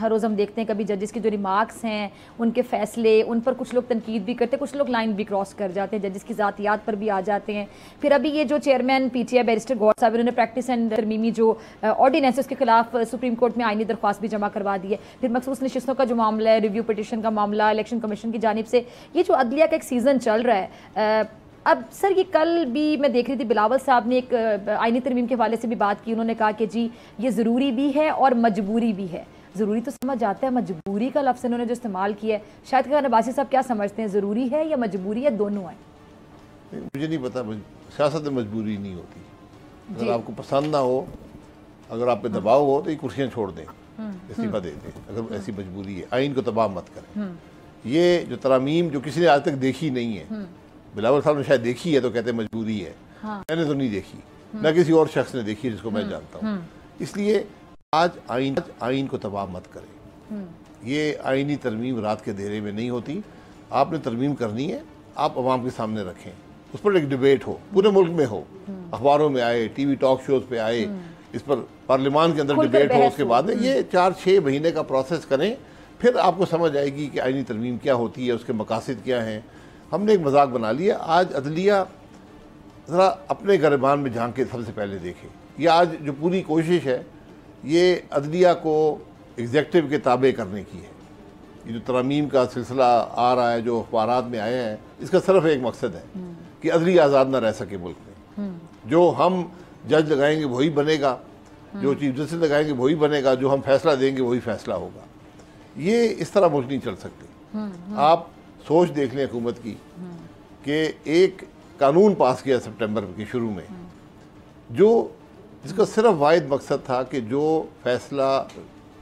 ہر روز ہم دیکھتے ہیں کبھی ججز کے جو ریمارکس ہیں ان کے فیصلے ان پر کچھ لوگ تنقید بھی کرتے ہیں, کچھ لوگ لائن بھی کراس کر جاتے ہیں, ججز کی ذاتیات پر بھی آ جاتے ہیں. پھر ابھی یہ جو chairman P T I barrister گور صاحب انہوں نے پریکٹس اینڈ ترمیمی جو آرڈیننس اس کے خلاف سپریم کورٹ میں آئینی درخواست بھی جمع کروا دی ہے. پھر مخصوص نشستوں کا جو معاملہ ہے, ریویو پٹیشن کا معاملہ, الیکشن کمیشن کی جانب سے یہ جو عدلیہ کا ایک سیزن چل رہا ہے. اب سر یہ کل بھی میں دیکھ رہی تھی بلاول صاحب نے ایک آئینی ترمیم کے حوالے سے بھی بات کی, انہوں نے کہا کہ جی یہ ضروری بھی ہے اور مجبوری بھی ہے. ضروری تو سمجھ آتا ہے, مجبوری کا لفظ انہوں نے جو استعمال کیا ہے, شاید خان عباسی صاحب کیا سمجھتے ہیں, ضروری ہے یا مجبوری ہے, دونوں ہیں؟ مجھے نہیں پتا, سیاست میں مجبوری نہیں ہوتی. اگر آپ کو پسند نہ ہو, اگر آپ پہ دباؤ ہو تو یہ کرسیاں چھوڑ دیں, استعفیٰ دے دیں, اگر ایسی مجبوری ہے. آئین کو تباہ مت کریں. یہ جو ترامیم جو کسی نے آج تک دیکھی نہیں ہے, بلاول صاحب نے شاید دیکھی ہے تو کہتے ہیں مجبوری ہے, میں نے تو نہیں دیکھی, نہ کسی اور شخص نے دیکھی جس کو میں جانتا ہوں. اس لیے آج آئین کو تباہ مت کریں. یہ آئینی ترمیم رات کے اندھیرے میں نہیں ہوتی. آپ نے ترمیم کرنی ہے, آپ عوام کے سامنے رکھیں, اس پر ایک ڈیبیٹ ہو, پورے ملک میں ہو, اخباروں میں آئے, ٹی وی ٹاک شوز پہ آئے, اس پر پارلیمان کے اندر ڈیبیٹ ہو. اس کے بعد یہ 4-6 مہینے کا پروسیس کریں, پھر آپ کو سمجھ آئے گی کہ آئینی ترمیم کیا ہوتی ہے, اس کے مقاصد کیا ہیں. ہم نے ایک مذاق بنا لیا. آج عدلیہ ذرا اپنے گریبان میں جھانک کے سب سے پہلے دیکھے. یہ آج جو پوری کوشش ہے یہ عدلیہ کو ایگزیکٹو کے تابع کرنے کی ہے. یہ جو ترامیم کا سلسلہ آ رہا ہے, جو اخبارات میں آیا ہے, اس کا صرف ایک مقصد ہے کہ عدلیہ آزاد نہ رہ سکے ملک میں. جو ہم جج لگائیں گے وہی بنے گا, جو چیف جسٹس لگائیں گے وہی بنے گا, جو ہم فیصلہ دیں گے وہی فیصلہ ہوگا. یہ اس طرح ملک نہیں چل سکتے. آپ سوچ دیکھ لیں حکومت کی کہ ایک قانون پاس کیا سپٹمبر کے شروع میں, جو جس کا صرف واحد مقصد تھا کہ جو فیصلہ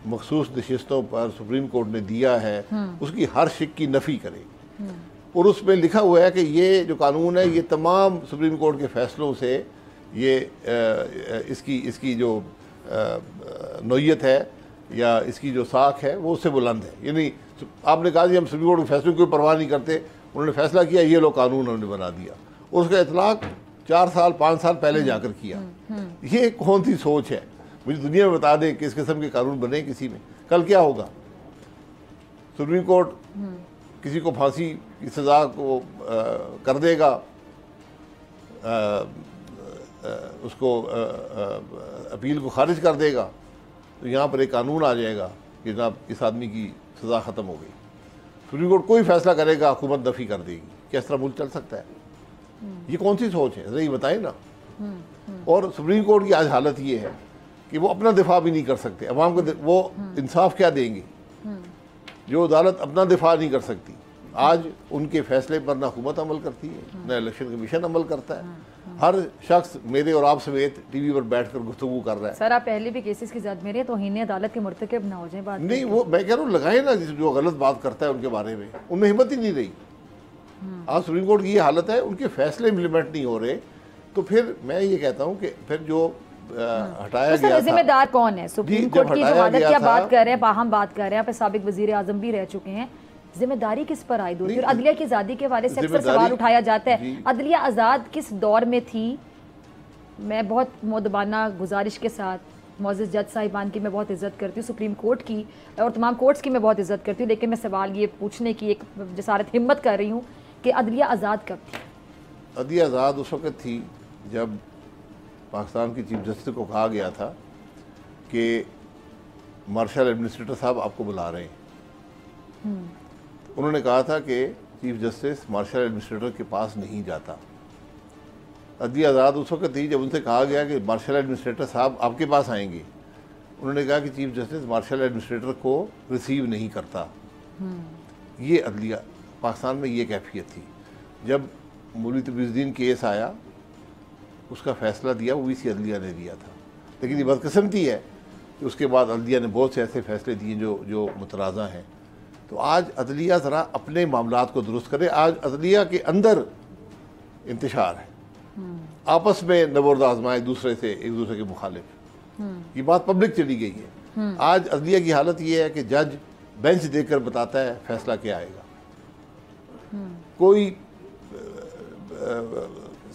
مخصوص نشستوں پر سپریم کورٹ نے دیا ہے اس کی ہر شک کی نفی کرے. اور اس میں لکھا ہوا ہے کہ یہ جو قانون ہے یہ تمام سپریم کورٹ کے فیصلوں سے یہ اس کی جو نوعیت ہے یا اس کی جو ساکھ ہے وہ اس سے بلند ہے. یعنی آپ نے کہا جی ہم سپریم کورٹ کے فیصلوں کی کوئی پرواہ نہیں کرتے, انہوں نے فیصلہ کیا, یہ لوگ قانون انہوں نے بنا دیا, اور اس کا اطلاق 4 سال 5 سال پہلے جا کر کیا. یہ کون سی سوچ ہے؟ مجھے دنیا میں بتا دیں کہ اس قسم کے قانون بنے کسی میں. کل کیا ہوگا؟ سپریم کورٹ کسی کو پھانسی کی سزا کو کر دے گا, اس کو اپیل کو خارج کر دے گا, تو یہاں پر ایک قانون آ جائے گا کہ جناب اس آدمی کی سزا ختم ہو گئی. سپریم کورٹ کوئی فیصلہ کرے گا, حکومت نفی کر دے گی. کیا اس طرح ملک چل سکتا ہے؟ یہ کون سی سوچ ہے, ذرا یہ بتائیں نا. اور سپریم کورٹ کی آج حالت یہ ہے کہ وہ اپنا دفاع بھی نہیں کر سکتے. عوام کو وہ انصاف کیا دیں گے جو عدالت اپنا دفاع نہیں کر سکتی؟ آج ان کے فیصلے پر نہ حکومت عمل کرتی ہے, نہ الیکشن کمیشن عمل کرتا ہے. ہر شخص میرے اور آپ سمیت ٹی وی پر بیٹھ کر گفتگو کر رہا ہے. سر آپ پہلے بھی کیسز کی زد میں رہے, توہین عدالت کے مرتکب نہ ہو جائیں. بات نہیں, وہ میں کہہ رہا ہوں لگائیں نا, جو غلط بات کرتا ہے ان کے بارے میں, ان میں ہمت ہی نہیں رہی. آج سپریم کورٹ کی یہ حالت ہے, ان کے فیصلے امپلیمنٹ نہیں ہو رہے. تو پھر میں یہ کہتا ہوں کہ پھر جو ہٹایا گیا تھا, ذمہ دار کون ہے؟ سپریم کورٹ کی جو عادت کیا بات کر رہے ہیں, باہم بات کر رہے ہیں, آپ سابق وزیر اعظم بھی رہ چکے ہیں, ذمہ داری کس پر عائد ہوتی ہے؟ اور عدلیہ کی آزادی کے حوالے سے اکثر سوال اٹھایا جاتا ہے, عدلیہ آزاد کس دور میں تھی؟ میں بہت مؤدبانہ گزارش کے ساتھ, معزز جج صاحبان کی میں بہت عزت کرتی ہوں, سپریم کورٹ کی اور تمام کورٹس کی میں بہت عزت کرتی ہوں, لیکن میں سوال یہ پوچھنے کی ایک جسارت ہمت کر رہی ہوں کہ عدلیہ آزاد کب تھی؟ عدلیہ آزاد اس وقت تھی جب پاکستان کی چیف جسٹس کو کہا گیا تھا کہ مارشل ایڈمنسٹریٹر صاحب آپ کو بلا رہے ہیں. انہوں نے کہا تھا کہ چیف جسٹس مارشل ایڈمنسٹریٹر کے پاس نہیں جاتا. عدلیہ آزاد اس وقت تھی جب ان سے کہا گیا کہ مارشل ایڈمنسٹریٹر صاحب آپ کے پاس آئیں گے. انہوں نے کہا کہ چیف جسٹس مارشل ایڈمنسٹریٹر کو ریسیو نہیں کرتا. یہ عدلیہ پاکستان میں یہ کیفیت تھی. جب مولوی تقی الدین کیس آیا, اس کا فیصلہ دیا وہ اسی عدلیہ نے دیا تھا. لیکن یہ بدقسمتی ہے کہ اس کے بعد عدلیہ نے بہت سے ایسے فیصلے دیے جو متنازع ہیں. تو آج عدلیہ ذرا اپنے معاملات کو درست کرے. آج عدلیہ کے اندر انتشار ہے, آپس میں نبرد آزمائے ایک دوسرے کے مخالف. یہ بات پبلک چلی گئی ہے. آج عدلیہ کی حالت یہ ہے کہ جج بینچ دیکھ کر بتاتا ہے فیصلہ کیا آئے گا. کوئی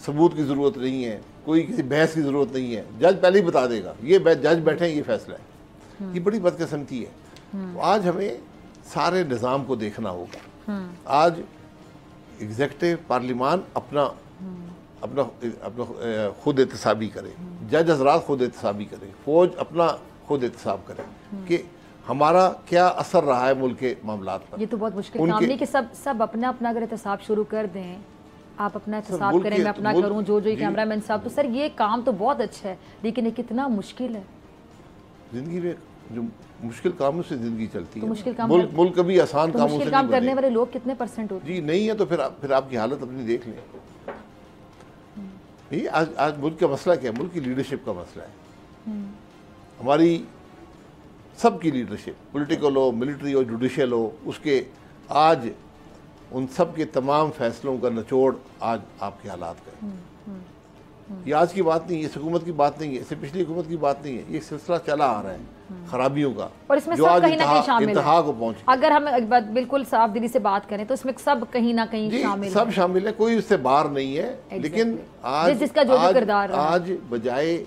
ثبوت کی ضرورت نہیں ہے, کوئی کسی بحث کی ضرورت نہیں ہے, جج پہلے ہی بتا دے گا یہ جج بیٹھے ہیں یہ فیصلہ ہے. یہ بڑی بدقسمتی ہے. تو آج ہمیں سارے نظام کو دیکھنا ہوگا. آج ایگزیکٹو پارلیمان اپنا خود احتسابی کرے, جج حضرات خود احتسابی کرے, فوج اپنا خود احتساب کرے کہ ہمارا کیا اثر رہا ہے ملک کے معاملات پر. یہ تو بہت مشکل کام نہیں کہ سب اپنا اگر احتساب شروع کر دیں, آپ اپنا احتساب کریں, میں اپنا کروں, جو کیمرہ مین صاحب. تو سر یہ کام تو بہت اچھا ہے, لیکن یہ کتنا مشکل ہے. زندگی میں جو مشکل کاموں سے زندگی چلتی ہے, مشکل کام ملک کبھی آسان کاموں سے مشکل کام کرنے والے لوگ کتنے پرسنٹ ہوتے ہیں؟ جی نہیں ہے تو پھر آپ کی حالت اپنی دیکھ لیں. آج ملک کا مسئلہ کیا ہے؟ ملک کی لیڈرشپ کا مسئلہ ہے. ہماری سب کی لیڈرشپ, پولیٹیکل ہو, ملٹری ہو, جوڈیشل ہو, اس کے آج ان سب کے تمام فیصلوں کا نچوڑ آج آپ کے حالات کا ہے. یہ آج کی بات نہیں ہے, اس حکومت کی بات نہیں ہے, اس سے پچھلی حکومت کی بات نہیں ہے, یہ سلسلہ چلا آ رہا ہے خرابیوں کا, اور اس میں جو سب آج کہیں نہ کہیں شامل انتہا کو پہنچ. اگر ہم بالکل صاف دلی سے بات کریں تو اس میں سب کہیں نہ کہیں شامل سب شامل ہے, کوئی اس سے باہر نہیں ہے. لیکن آج بجائے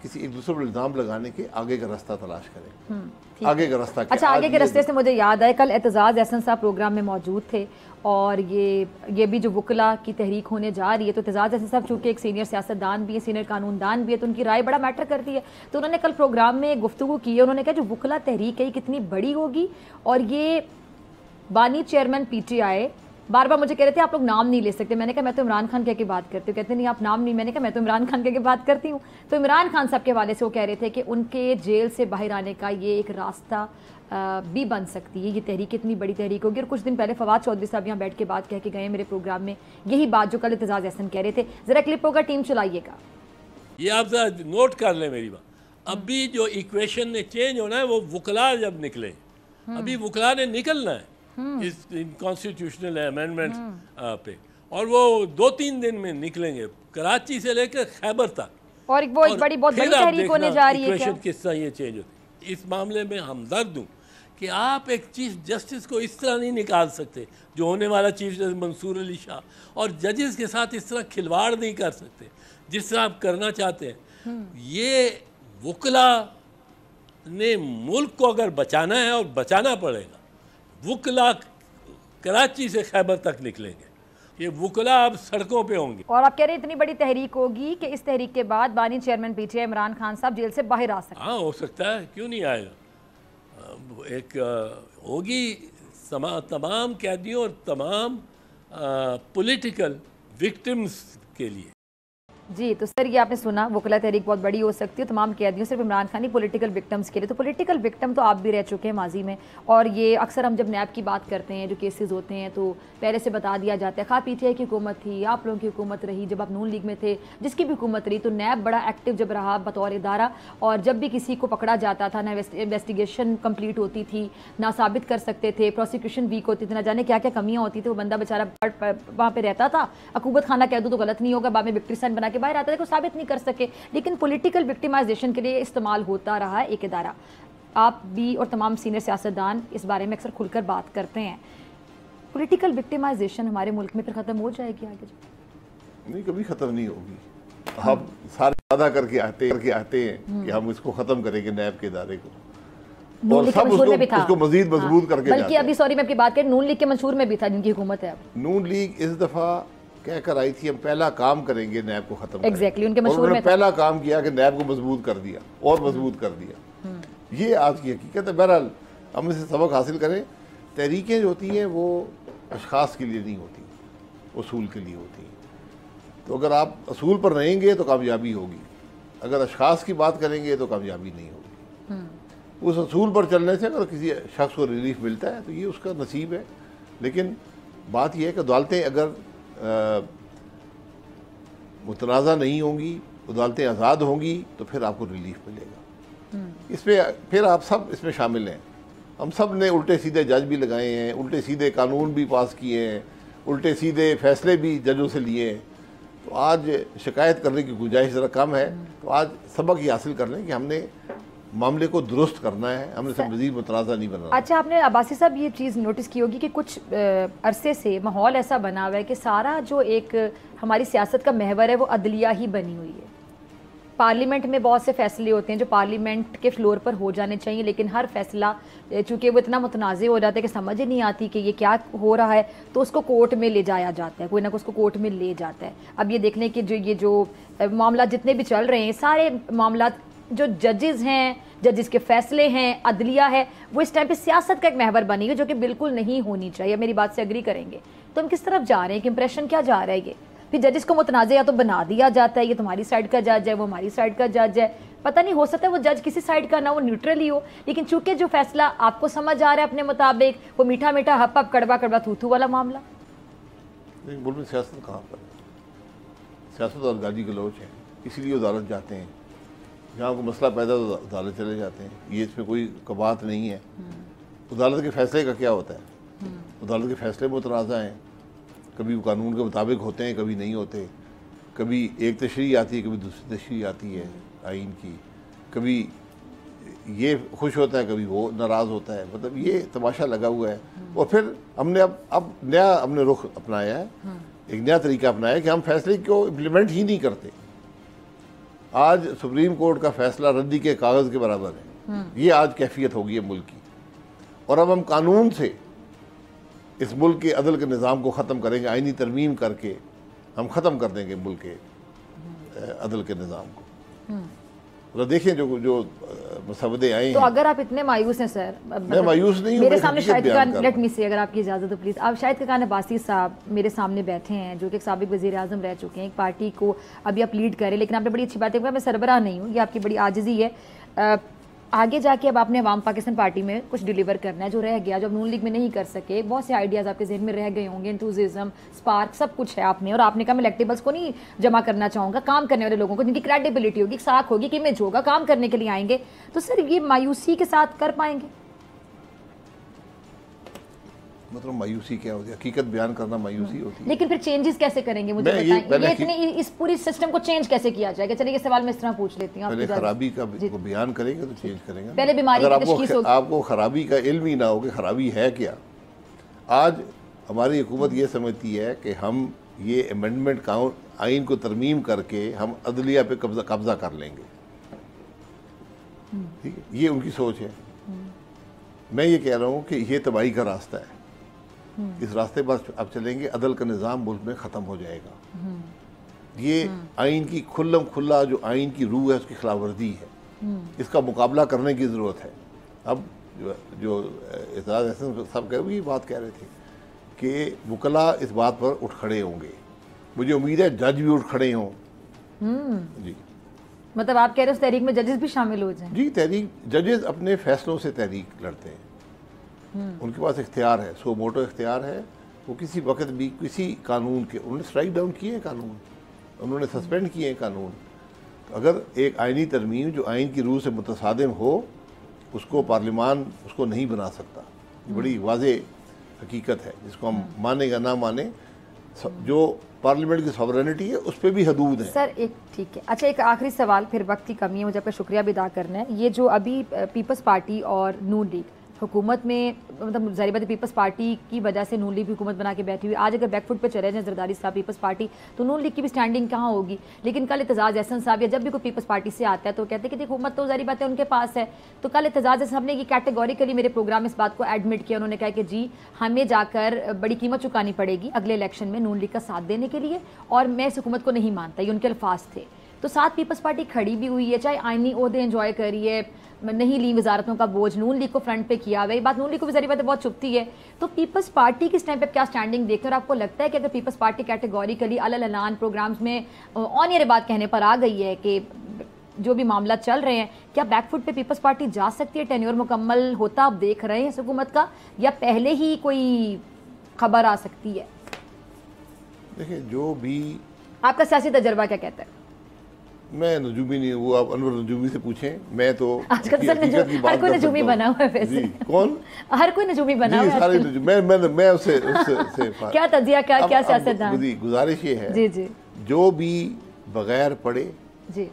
کسی ایک دوسرے پر الزام لگانے کے آگے کا راستہ تلاش کریں. آگے کا راستہ کیا؟ اچھا, آگے کے راستے سے مجھے یاد آئے, کل اعتزاز احسن صاحب پروگرام میں موجود تھے, اور یہ بھی جو وکلا کی تحریک ہونے جا رہی ہے, تو اعتزاز احسن صاحب چونکہ ایک سینئر سیاستدان بھی ہے, سینئر قانون دان بھی ہے, تو ان کی رائے بڑا میٹر کرتی ہے. تو انہوں نے کل پروگرام میں گفتگو کی ہے, انہوں نے کہا جو وکلا تحریک ہے یہ کتنی بڑی ہوگی, اور یہ بانی چیئرمین پی ٹی آئی بار بار مجھے کہہ رہے تھے آپ لوگ نام نہیں لے سکتے. میں نے کہا میں تو عمران خان کہہ کے بات کرتی ہوں. کہتے نہیں آپ نام نہیں. میں نے کہا میں تو عمران خان کہہ کے بات کرتی ہوں. تو عمران خان صاحب کے حوالے سے وہ کہہ رہے تھے کہ ان کے جیل سے باہر آنے کا یہ ایک راستہ بھی بن سکتی ہے, یہ تحریک اتنی بڑی تحریک ہوگی. اور کچھ دن پہلے فواد چودھری صاحب یہاں بیٹھ کے بات کہہ کے گئے میرے پروگرام میں, یہی بات جو کل اعتزاز احسن کہہ رہے تھے. ذرا کلپ ہوگا, ٹیم چلائیے گا. یہ آپ ذرا نوٹ کر لیں میری بات. ابھی جو ایکویشن نے چینج ہونا ہے وہ وکلا جب نکلے, ابھی وکلا نے نکلنا ہے اس کانسٹیٹیوشنل امینڈمنٹ پہ, اور وہ 2-3 دن میں نکلیں گے, کراچی سے لے کر خیبر تک. اور وہ ایک بہت بڑی تحریک ہونے جا رہی ہے. کس طرح یہ چینج ہوتی ہے, اس معاملے میں ہمدرد ہوں کہ آپ ایک چیف جسٹس کو اس طرح نہیں نکال سکتے, جو ہونے والا چیف جسٹس منصور علی شاہ, اور ججز کے ساتھ اس طرح کھلواڑ نہیں کر سکتے جس طرح آپ کرنا چاہتے ہیں. یہ وکلا نے ملک کو اگر بچانا ہے, اور بچانا پڑے گا, وکلا کراچی سے خیبر تک نکلیں گے, یہ وکلا اب سڑکوں پہ ہوں گے. اور آپ کہہ رہے ہیں اتنی بڑی تحریک ہوگی کہ اس تحریک کے بعد بانی chairman P T I Imran Khan صاحب جیل سے باہر آ سکتے ہیں. ہاں ہو سکتا ہے, کیوں نہیں آئے گا. ایک ہوگی تمام قیدیوں اور تمام پولیٹیکل وکٹمز کے لیے. جی تو سر یہ آپ نے سنا, وکلا تحریک بہت بڑی ہو سکتی ہے تمام قیدیوں, صرف عمران خان نہیں پولیٹیکل وکٹمز کے لیے. تو پولیٹیکل وکٹم تو آپ بھی رہ چکے ہیں ماضی میں, اور یہ اکثر ہم جب نیب کی بات کرتے ہیں, جو کیسز ہوتے ہیں, تو پہلے سے بتا دیا جاتا ہے, خواہ پی ٹی آئی کی حکومت تھی, آپ لوگوں کی حکومت رہی, جب آپ نون لیگ میں تھے, جس کی بھی حکومت رہی, تو نیب بڑا ایکٹیو جب رہا بطور ادارہ, اور جب بھی کسی کو پکڑا جاتا تھا, نہ انویسٹیگیشن کمپلیٹ ہوتی تھی, نہ ثابت کر سکتے تھے, پروسیکیوشن ویک ہوتی تھی, نہ جانے کیا کیا کمیاں ہوتی تھی. وہ بندہ بیچارہ وہاں پہ رہتا تھا, عقوبت خانہ کہہ دوں تو غلط نہیں ہوگا, بعد میں وکٹری سائن بنا کے باہر آتا تھا, کو ثابت نہیں کر سکے. لیکن پولیٹیکل وکٹیمائزیشن کے لیے استعمال ہوتا رہا ہے ایک ادارہ. آپ بھی اور تمام سینئر سیاستدان اس بارے میں اکثر کھل کر بات کرتے ہیں. پولیٹیکل وکٹیمائزیشن ہمارے ملک میں پھر ختم ہو جائے گی آگے؟ نہیں, کبھی ختم نہیں ہوگی. ہم سارے وعدہ کر کے آتے ہیں کہ ہم اس کو ختم کریں گے, نیب کے ادارے کو, اور سب اس کو مزید مضبوط کر کے جاتے ہیں. بلکہ ابھی سوری میں آپ کی بات کریں, نون لیگ کے منشور میں بھی تھا, جن کی حکومت ہے اب. نون لیگ اس دفعہ کہہ کر آئی تھی ہم پہلا کام کریں گے نیب کو ختم کریں گے, ان کے مشہور میں پہلا کام کیا کہ نیب کو مضبوط کر دیا اور مضبوط کر دیا. یہ آج کی حقیقت ہے. بہرحال ہم اسے سبق حاصل کریں. تحریکیں جو ہوتی ہیں وہ اشخاص کے لیے نہیں ہوتی, اصول کے لیے ہوتی ہیں. تو اگر آپ اصول پر رہیں گے تو کامیابی ہوگی, اگر اشخاص کی بات کریں گے تو کامیابی نہیں ہوگی. اس اصول پر چلنے سے اگر کسی شخص کو ریلیف ملتا ہے تو یہ اس کا نصیب ہے. لیکن بات یہ ہے کہ عدالتیں اگر متنازع نہیں ہوں گی, عدالتیں آزاد ہوں گی, تو پھر آپ کو ریلیف ملے گا. اس پہ پھر آپ سب اس میں شامل ہیں. ہم سب نے الٹے سیدھے جج بھی لگائے ہیں, الٹے سیدھے قانون بھی پاس کیے ہیں, الٹے سیدھے فیصلے بھی ججوں سے لیے ہیں. تو آج شکایت کرنے کی گنجائش ذرا کم ہے. تو آج سبق یہ حاصل کر لیں کہ ہم نے معاملے کو درست کرنا ہے, ہم نے مزید متنازع نہیں بننا. اچھا, آپ نے عباسی صاحب یہ چیز نوٹس کی ہوگی کہ کچھ عرصے سے ماحول ایسا بنا ہوا ہے کہ سارا جو ایک ہماری سیاست کا محور ہے وہ عدلیہ ہی بنی ہوئی ہے. پارلیمنٹ میں بہت سے فیصلے ہوتے ہیں جو پارلیمنٹ کے فلور پر ہو جانے چاہیے، لیکن ہر فیصلہ چونکہ وہ اتنا متنازع ہو جاتا ہے کہ سمجھ ہی نہیں آتی کہ یہ کیا ہو رہا ہے، تو اس کو کورٹ میں لے جایا جاتا ہے، کوئی نہ کوئی اس کو کورٹ میں لے جاتا ہے۔ اب یہ دیکھ لیں کہ جو معاملات جتنے بھی چل رہے ہیں، سارے معاملات جو ججز ہیں، ججز کے فیصلے ہیں، عدلیہ ہے، وہ اس ٹائم پہ سیاست کا ایک محور بنی ہے جو کہ بالکل نہیں ہونی چاہیے۔ میری بات سے اگری کریں گے تو ہم کس طرف جا رہے ہیں، کہ امپریشن کیا جا رہا ہے یہ؟ پھر ججز کو متنازع یا تو بنا دیا جاتا ہے، یہ تمہاری سائڈ کا جج ہے، وہ ہماری سائڈ کا جج ہے، پتہ نہیں، ہو سکتا ہے وہ جج کسی سائڈ کا نہ، وہ نیوٹرل ہی ہو، لیکن چونکہ جو فیصلہ آپ کو سمجھ آ رہا ہے اپنے مطابق، وہ میٹھا میٹھا ہپ ہپ کڑوا کڑوا تھو تھو والا معاملہ۔ ملک میں سیاست کہاں پر ہے؟ سیاست اور گالی گلوچ ہے، اسی لیے عدالت جاتے ہیں، جہاں کوئی مسئلہ پیدا تو عدالت چلے جاتے ہیں، یہ اس میں کوئی بات نہیں ہے۔ عدالت کے فیصلے کا کیا ہوتا ہے؟ عدالت کے فیصلے متنازع ہیں، کبھی وہ قانون کے مطابق ہوتے ہیں، کبھی نہیں ہوتے، کبھی ایک تشریح آتی ہے، کبھی دوسری تشریح آتی ہے آئین کی، کبھی یہ خوش ہوتا ہے، کبھی وہ ناراض ہوتا ہے، مطلب یہ تماشا لگا ہوا ہے۔ اور پھر ہم نے اب نیا ہم نے رخ اپنایا ہے، ایک نیا طریقہ اپنایا ہے کہ ہم فیصلے کو امپلیمنٹ ہی نہیں کرتے۔ آج سپریم کورٹ کا فیصلہ ردی کے کاغذ کے برابر ہے، یہ آج کیفیت ہوگی ہے ملک کی، اور اب ہم قانون سے اس ملک کے عدل کے نظام کو ختم کریں گے، آئینی ترمیم کر کے ہم ختم کر دیں گے ملک کے عدل کے نظام کو۔ اور دیکھیں جو مسودے آئے ہیں۔ تو اگر آپ اتنے مایوس ہیں سر، میں مایوس نہیں ہوں، میرے سامنے شاہد خان، لیٹ می سی، اگر آپ کی اجازت ہو پلیز، آپ شاہد خان عباسی صاحب میرے سامنے بیٹھے ہیں جو کہ ایک سابق وزیر اعظم رہ چکے ہیں، ایک پارٹی کو ابھی آپ لیڈ کریں، لیکن آپ نے بڑی اچھی باتیں کہا، میں سربراہ نہیں ہوں، یہ آپ کی بڑی عاجزی ہے۔ آگے جا کے اب آپ نے عوام پاکستان پارٹی میں کچھ ڈیلیور کرنا ہے، جو رہ گیا، جو نون لیگ میں نہیں کر سکے، بہت سے آئیڈیاز آپ کے ذہن میں رہ گئے ہوں گے، انتھوزیزم، سپارک، سب کچھ ہے آپ میں، اور آپ نے کہا میں الیکٹیبلز کو نہیں جمع کرنا چاہوں گا، کام کرنے والے لوگوں کو، جن کی کریڈیبلٹی ہوگی، ساکھ ہوگی، کہ امیج ہوگا، کام کرنے کے لیے آئیں گے، تو سر یہ مایوسی کے ساتھ کر پائیں گے؟ مطلب مایوسی کیا ہوتی ہے؟ حقیقت بیان کرنا مایوسی ہوتی ہے۔ لیکن پھر چینجز کیسے کریں گے، مجھے بتائیں، یہ اتنے اس پوری سسٹم کو چینج کیسے کیا جائے گا؟ چلیے یہ سوال میں اس طرح پوچھ لیتی ہوں۔ پہلے خرابی کا کو بیان کریں گے تو چینج کریں گے۔ پہلے بیماری کی تشخیص ہوگی۔ آپ کو خرابی کا علم ہی نہ ہو کہ خرابی ہے کیا۔ آج ہماری حکومت یہ سمجھتی ہے کہ ہم یہ امینڈمنٹ آئین کو ترمیم کر کے ہم عدلیہ پہ قبضہ کر لیں گے، ٹھیک ہے، یہ ان کی سوچ ہے۔ میں یہ کہہ رہا ہوں کہ یہ تباہی کا راستہ ہے، اس راستے پر اب چلیں گے، عدل کا نظام ملک میں ختم ہو جائے گا۔ یہ آئین کی کھلا جو آئین کی روح ہے اس کی خلاف ورزی ہے، اس کا مقابلہ کرنے کی ضرورت ہے۔ اب جو اعتراض احسن صاحب یہ بات کہہ رہے تھے کہ وکلا اس بات پر اٹھ کھڑے ہوں گے، مجھے امید ہے جج بھی اٹھ کھڑے ہوں۔ جی مطلب آپ کہہ رہے ہیں اس تحریک میں ججز بھی شامل ہو جائیں؟ جی، تحریک ججز اپنے فیصلوں سے تحریک لڑتے ہیں، ان کے پاس اختیار ہے، سو موٹو اختیار ہے، وہ کسی وقت بھی کسی قانون کے، انہوں نے اسٹرائک ڈاؤن کیے ہیں قانون، انہوں نے سسپینڈ کیے ہیں قانون۔ تو اگر ایک آئینی ترمیم جو آئین کی روح سے متصادم ہو، اس کو پارلیمان اس کو نہیں بنا سکتا، یہ بڑی واضح حقیقت ہے جس کو ہم مانیں یا نہ مانیں، جو پارلیمنٹ کی سوورینٹی ہے اس پہ بھی حدود ہیں۔ سر ایک ٹھیک ہے، اچھا ایک آخری سوال، پھر وقت کی کمی ہے، مجھے آپ کا شکریہ بھی ادا کرنا ہے۔ یہ جو ابھی پیپلز پارٹی اور نون لیگ حکومت میں، مطلب ظاہر بات ہے پیپلز پارٹی کی وجہ سے نون لیگ بھی حکومت بنا کے بیٹھی ہوئی، آج اگر بیک فٹ پہ چلے جائیں زرداری صاحب پیپلز پارٹی، تو نون لیگ کی بھی سٹینڈنگ کہاں ہوگی؟ لیکن کل اعتزاز احسن صاحب یا جب بھی کوئی پیپلز پارٹی سے آتا ہے تو کہتے ہیں کہ حکومت تو ظاہر بات ہے ان کے پاس ہے، تو کل اعتزاز احسن صاحب نے یہ کیٹیگوریکلی میرے پروگرام میں اس بات کو ایڈمٹ کیا، انہوں نے کہا کہ جی ہمیں جا کر بڑی قیمت چکانی پڑے گی اگلے الیکشن میں نون لیگ کا ساتھ دینے کے لیے، اور میں اس حکومت کو نہیں مانتا، یہ ان کے الفاظ تھے۔ تو ساتھ پیپلز پارٹی کھڑی بھی ہوئی ہے، چاہے آئینی عہدے انجوائے کریے، نہیں لی وزارتوں کا بوجھ، نون لیگ کو فرنٹ پہ کیا ہوا ہے، یہ بات نون لیگ کو بھی ظاہر بات ہے بہت چبھتی ہے، تو پیپلز پارٹی کی اس ٹائم پہ کیا سٹینڈنگ دیکھتے ہیں؟ اور آپ کو لگتا ہے کہ اگر پیپلز پارٹی کیٹیگوریکلی اعلان پروگرامز میں آن ایئر بات کہنے پر آ گئی ہے کہ جو بھی معاملات چل رہے ہیں، کیا بیک فٹ پہ پیپلز پارٹی جا سکتی ہے؟ ٹینیور مکمل ہوتا آپ دیکھ رہے ہیں اس حکومت کا، یا پہلے ہی کوئی خبر آ سکتی ہے؟ دیکھیں، جو بھی آپ کا سیاسی تجربہ کیا کہتا ہے؟ میں نجومی نہیں ہوں، آپ انور نجومی سے پوچھیں، میں تو آج کل ہر کوئی نجومی بنا ہوا ہے ویسے۔ جی کون؟ ہر کوئی نجومی بنا ہوا ہے۔ سارے میں اس سے کیا تجزیہ، کیا سیاستدان؟ گزارش یہ ہے جی جی، جو بھی بغیر پڑھے، جی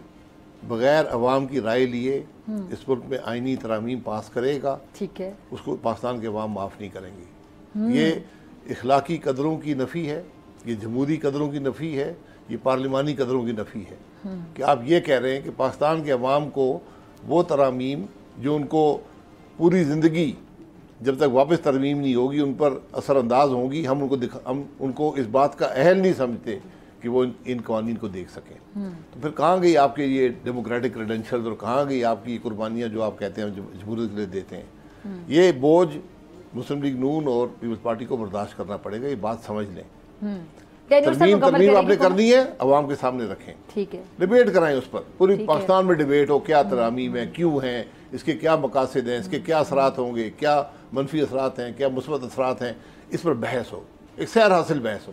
بغیر عوام کی رائے لیے اس ملک میں آئینی ترامیم پاس کرے گا، ٹھیک ہے، اس کو پاکستان کے عوام معاف نہیں کریں گے۔ یہ اخلاقی قدروں کی نفی ہے، یہ جمہوری قدروں کی نفی ہے، یہ پارلیمانی قدروں کی نفی ہے۔ کہ آپ یہ کہہ رہے ہیں کہ پاکستان کے عوام کو وہ ترامیم جو ان کو پوری زندگی جب تک واپس ترمیم نہیں ہوگی ان پر اثر انداز ہوں گی، ہم ان کو اس بات کا اہل نہیں سمجھتے کہ وہ ان قوانین کو دیکھ سکیں. تو پھر کہاں گئی آپ کے یہ ڈیموکریٹک کریڈنشلز اور کہاں گئی آپ کی قربانیاں جو آپ کہتے ہیں جمہوریت کے لیے دیتے ہیں؟ یہ بوجھ مسلم لیگ نون اور پیپلز پارٹی کو برداشت کرنا پڑے گا، یہ بات سمجھ لیں. ترمیم آپ نے کرنی ہے، عوام کے سامنے رکھیں، ٹھیک ہے، ڈیبیٹ کرائیں اس پر، پوری پاکستان میں ڈیبیٹ ہو، کیا ترامیم ہیں، کیوں ہیں، اس کے کیا مقاصد ہیں، اس کے کیا اثرات ہوں گے، کیا منفی اثرات ہیں، کیا مثبت اثرات ہیں، اس پر بحث ہو، ایک سیر حاصل بحث ہو.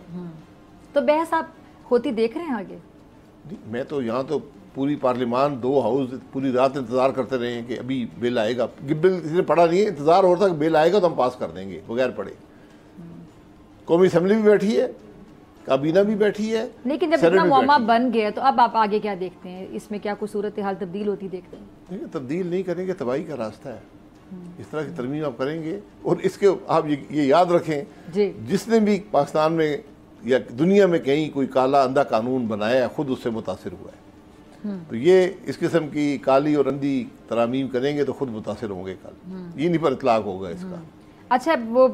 تو بحث آپ ہوتی دیکھ رہے ہیں آگے؟ میں تو یہاں تو پوری پارلیمان 2 ہاؤس پوری رات انتظار کرتے رہے ہیں کہ ابھی بل آئے گا. بل اس نے پڑھا نہیں ہے، انتظار ہو رہا تھا کہ بل آئے گا تو ہم پاس کر دیں گے بغیر پڑھے. قومی اسمبلی بھی بیٹھی ہے، کابینہ بھی بیٹھی ہے، لیکن جب اتنا معاملہ بن گیا تو اب آپ آگے کیا دیکھتے ہیں؟ اس میں کیا کوئی صورتحال تبدیل ہوتی دیکھتے ہیں؟ تبدیل نہیں کریں گے، تباہی کا راستہ ہے. اس طرح کی ترمیم آپ کریں گے اور اس کے آپ یہ یاد رکھیں جس نے بھی پاکستان میں یا دنیا میں کہیں کوئی کالا اندھا قانون بنایا ہے خود اس سے متاثر ہوا ہے. تو یہ اس قسم کی کالی اور اندھی ترامیم کریں گے تو خود متاثر ہوں گے، کل یہ نہیں پر اطلاق ہوگا اس کا. اچھا، وہ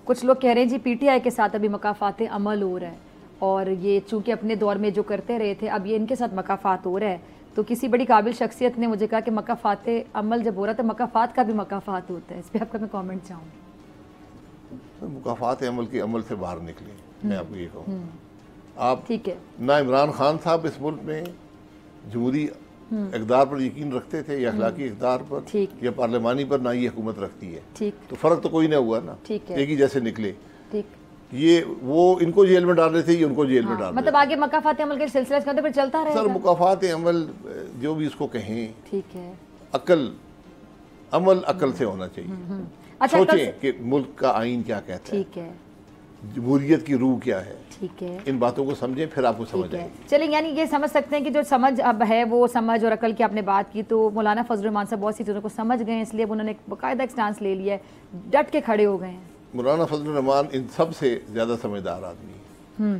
کچھ لوگ کہہ رہے ہیں جی پی ٹی آئی کے ساتھ ابھی مکافات عمل ہو رہا ہے اور یہ چونکہ اپنے دور میں جو کرتے رہے تھے اب یہ ان کے ساتھ مکافات ہو رہا ہے. تو کسی بڑی قابل شخصیت نے مجھے کہا کہ مکافات عمل جب ہو رہا ہے تو مکافات کا بھی مکافات ہوتا ہے. اس پہ آپ کا میں کامنٹ چاہوں گی. مکافات عمل کے عمل سے باہر نکلیں. میں آپ کو یہ کہوں، آپ ٹھیک ہے، نہ عمران خان صاحب اس ملک میں جمہوری اقدار پر یقین رکھتے تھے یا اخلاقی اقدار پر یا پارلیمانی پر، نہ یہ حکومت رکھتی ہے. تو فرق تو کوئی نہ ہوا نا، ایک ہی جیسے نکلے. یہ وہ ان کو جیل میں ڈال رہے تھے، یہ ان کو جیل میں ڈال رہے تھے. مطلب آگے مکافات عمل کے سلسلے سے پھر چلتا رہے گا. سر مکافات عمل جو بھی اس کو کہیں، ٹھیک ہے، عمل عقل سے ہونا چاہیے. سوچیں کہ ملک کا آئین کیا کہتا ہے، ٹھیک ہے، جمہوریت کی روح کیا ہے، ٹھیک ہے، ان باتوں کو سمجھیں پھر آپ کو سمجھ آئے گی. چلیں، یعنی یہ سمجھ سکتے ہیں کہ جو سمجھ اب ہے وہ سمجھ اور عقل کی آپ نے بات کی تو مولانا فضل الرحمان صاحب بہت سی چیزوں کو سمجھ گئے ہیں، اس لیے انہوں نے باقاعدہ ایک سٹانس لے لیا ہے، ڈٹ کے کھڑے ہو گئے ہیں. مولانا فضل الرحمان ان سب سے زیادہ سمجھدار آدمی ہیں.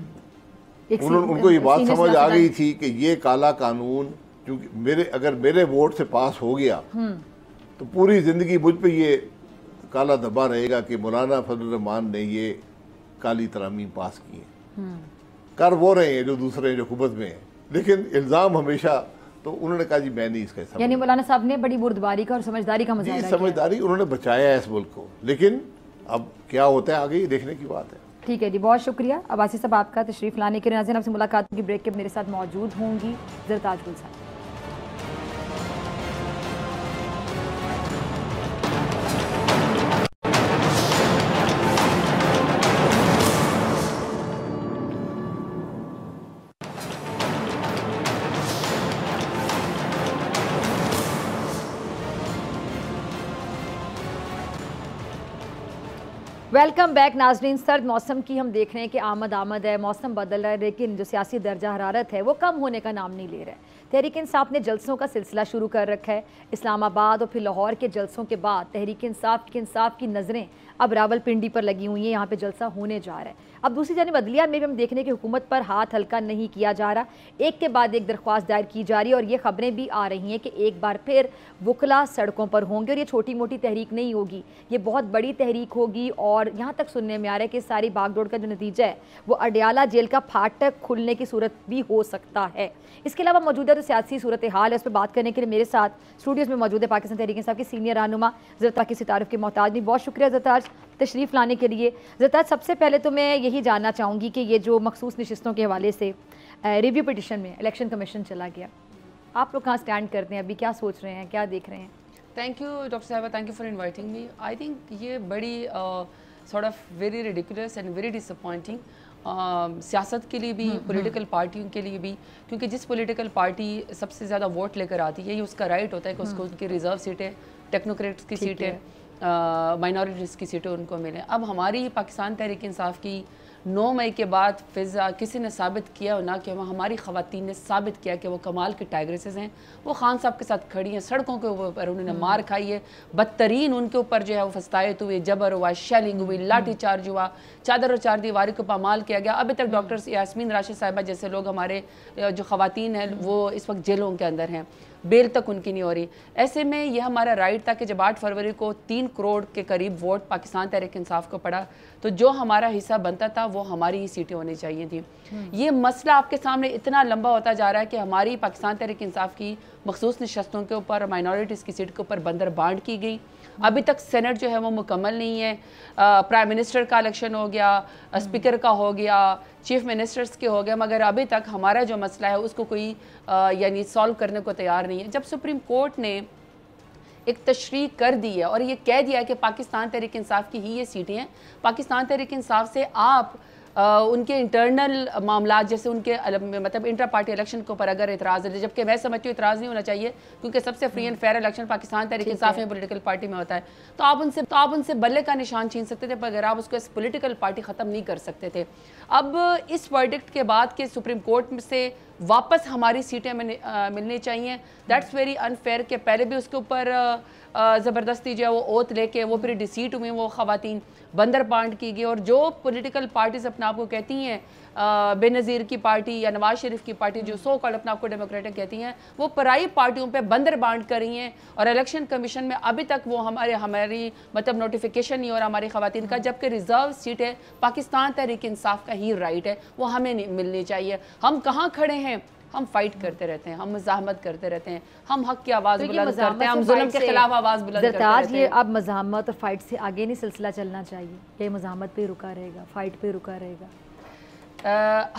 ان کو یہ بات سمجھ آ گئی تھی کہ یہ کالا قانون کیونکہ اگر میرے ووٹ سے پاس ہو گیا تو پوری زندگی مجھ پہ یہ کالا دھبا رہے گا کہ مولانا فضل الرحمان نے یہ کالی ترامیم پاس کی ہیں. کر وہ رہے ہیں جو دوسرے جو حکومت میں ہیں، لیکن الزام ہمیشہ تو انہوں نے کہا جی میں نہیں اس کا حصہ. یعنی مولانا صاحب نے بڑی بردباری کا اور سمجھداری کا مظاہرہ کیا. سمجھداری انہوں نے بچایا ہے اس ملک کو، لیکن اب کیا ہوتا ہے آگے یہ دیکھنے کی بات ہے. ٹھیک ہے جی، بہت شکریہ عباسی صاحب آپ کا تشریف لانے کے لیے. ناظرین، آپ سے ملاقات کی بریک کے میرے ساتھ موجود ہوں گی زرتاج گل صاحب. ویلکم بیک ناظرین. سرد موسم کی ہم دیکھ رہے ہیں کہ آمد ہے، موسم بدل رہا ہے، لیکن جو سیاسی درجہ حرارت ہے وہ کم ہونے کا نام نہیں لے رہا ہے. تحریک انصاف نے جلسوں کا سلسلہ شروع کر رکھا ہے. اسلام آباد اور پھر لاہور کے جلسوں کے بعد تحریک انصاف کی نظریں اب راول پنڈی پر لگی ہوئی ہیں. یہاں پہ جلسہ ہونے جا رہا ہے. اب دوسری جانب عدلیہ میں بھی ہم دیکھ رہے ہیں کہ حکومت پر ہاتھ ہلکا نہیں کیا جا رہا. ایک کے بعد ایک درخواست دائر کی جا رہی ہے اور یہ خبریں بھی آ رہی ہیں کہ ایک بار پھر وکلا سڑکوں پر ہوں گے. اور یہ چھوٹی موٹی تحریک نہیں ہوگی، یہ بہت بڑی تحریک ہوگی. اور یہاں تک سننے میں آ رہا ہے کہ ساری بھاگ دوڑ کا جو نتیجہ ہے وہ اڈیالہ جیل کا پھاٹک کھلنے کی صورت بھی ہو سکتا ہے. اس کے علاوہ موجودہ جو سیاسی صورتحال ہے اس پہ بات کرنے کے لیے میرے ساتھ اسٹوڈیوز میں موجود ہے پاکستان تحریک انصاف کے سینئر رہنما زرتاج کی تعارف کے محتاج بھی. بہت شکریہ زرتاج تشریف لانے کے لیے. زرتاج، سب سے پہلے تو میں یہی جاننا چاہوں گی کہ یہ جو مخصوص نشستوں کے حوالے سے ریویو پٹیشن میں الیکشن کمیشن چلا گیا، آپ لوگ کہاں سٹینڈ کرتے ہیں ابھی، کیا سوچ رہے ہیں، کیا دیکھ رہے ہیں؟ تھینک یو ڈاکٹر صاحبہ، thank you for inviting me. I think یہ بڑی sort of very ridiculous and very disappointing سیاست کے لیے بھی، پولیٹیکل پارٹیوں کے لیے بھی، کیونکہ جس پولیٹیکل پارٹی سب سے زیادہ ووٹ لے کر آتی ہے یہ اس کا رائٹ ہوتا ہے کہ اس کو ان کی ریزرو سیٹیں، ٹیکنوکریٹس کی سیٹیں، مائنورٹیز کی سیٹیں ان کو ملیں. اب ہماری پاکستان تحریک انصاف کی 9 مئی کے بعد فضا کسی نے ثابت کیا ہو نہ کہ ہماری خواتین نے ثابت کیا کہ وہ کمال کے ٹائگریسز ہیں. وہ خان صاحب کے ساتھ کھڑی ہیں, سڑکوں کے اوپر انہوں نے مار کھائی ہے, بدترین ان کے اوپر جو ہے وہ فستائیت ہوئی, جبر ہوا, شیلنگ ہوئی, لاٹھی چارج ہوا, چادر اور چار دیواری کو پامال کیا گیا. ابھی تک ڈاکٹر یاسمین راشد صاحبہ جیسے لوگ ہمارے جو خواتین ہیں وہ اس وقت جیلوں کے اندر ہیں, بیل تک ان کی نہیں ہو رہی. ایسے میں یہ ہمارا رائٹ تھا کہ جب 8 فروری کو 3 کروڑ کے قریب ووٹ پاکستان تحریک انصاف کو پڑا تو جو ہمارا حصہ بنتا تھا وہ ہماری ہی سیٹیں ہونی چاہیے تھیں. یہ مسئلہ آپ کے سامنے اتنا لمبا ہوتا جا رہا ہے کہ ہماری پاکستان تحریک انصاف کی مخصوص نشستوں کے اوپر مائنورٹیز کی سیٹ کے اوپر بندر بانٹ کی گئی. ابھی تک سینٹ جو ہے وہ مکمل نہیں ہے. پرائم منسٹر کا الیکشن ہو گیا, اسپیکر کا ہو گیا, چیف منسٹرز کے ہو گیا, مگر ابھی تک ہمارا جو مسئلہ ہے اس کو کوئی یعنی سالو کرنے کو تیار نہیں ہے. جب سپریم کورٹ نے ایک تشریح کر دی ہے اور یہ کہہ دیا ہے کہ پاکستان تحریک انصاف کی ہی یہ سیٹیں ہیں, پاکستان تحریک انصاف سے آپ ان کے انٹرنل معاملات جیسے ان کے مطلب انٹر پارٹی الیکشن کے اوپر اگر اعتراض ہے, جبکہ میں سمجھتی ہوں اعتراض نہیں ہونا چاہیے کیونکہ سب سے free and fair election Pakistan Tehreek Insaf میں پولیٹیکل پارٹی میں ہوتا ہے, تو آپ ان سے بلے کا نشان چھین سکتے تھے مگر آپ اس کو اس پولیٹیکل پارٹی ختم نہیں کر سکتے تھے. اب اس ورڈکٹ کے بعد کہ سپریم کورٹ سے واپس ہماری سیٹیں ملنی چاہیے, دیٹس ویری انفیئر کہ پہلے بھی اس کے اوپر زبردستی جو ہے وہ اوتھ لے کے وہ پھر ڈیسیٹ ہوئی وہ خواتین, بندر بانٹ کی گئی. اور جو پولیٹیکل پارٹیز اپنے آپ کو کہتی ہیں بے نظیر کی پارٹی یا نواز شریف کی پارٹی جو سو کالڈ اپنے آپ کو ڈیموکریٹک کہتی ہیں, وہ پرائی پارٹیوں پہ بندر بانٹ کر رہی ہیں. اور الیکشن کمیشن میں ابھی تک وہ ہماری مطلب نوٹیفیکیشن نہیں ہو رہا ہماری خواتین کا, جبکہ ریزرو سیٹ ہے پاکستان تحریک انصاف کا ہی رائٹ ہے, وہ ہمیں ملنی چاہیے. ہم کہاں کھڑے ہیں, ہم فائٹ کرتے رہتے ہیں, ہم مزاحمت کرتے رہتے ہیں, ہم حق کی آواز بلند کرتے ہیں, ہم ظلم کے خلاف آواز بلند کرتے رہتے ہیں. یہ اب مزاحمت اور فائٹ سے آگے نہیں سلسلہ چلنا چاہیے, یہ مزاحمت پہ رکا رہے گا, فائٹ پہ رکا رہے گا؟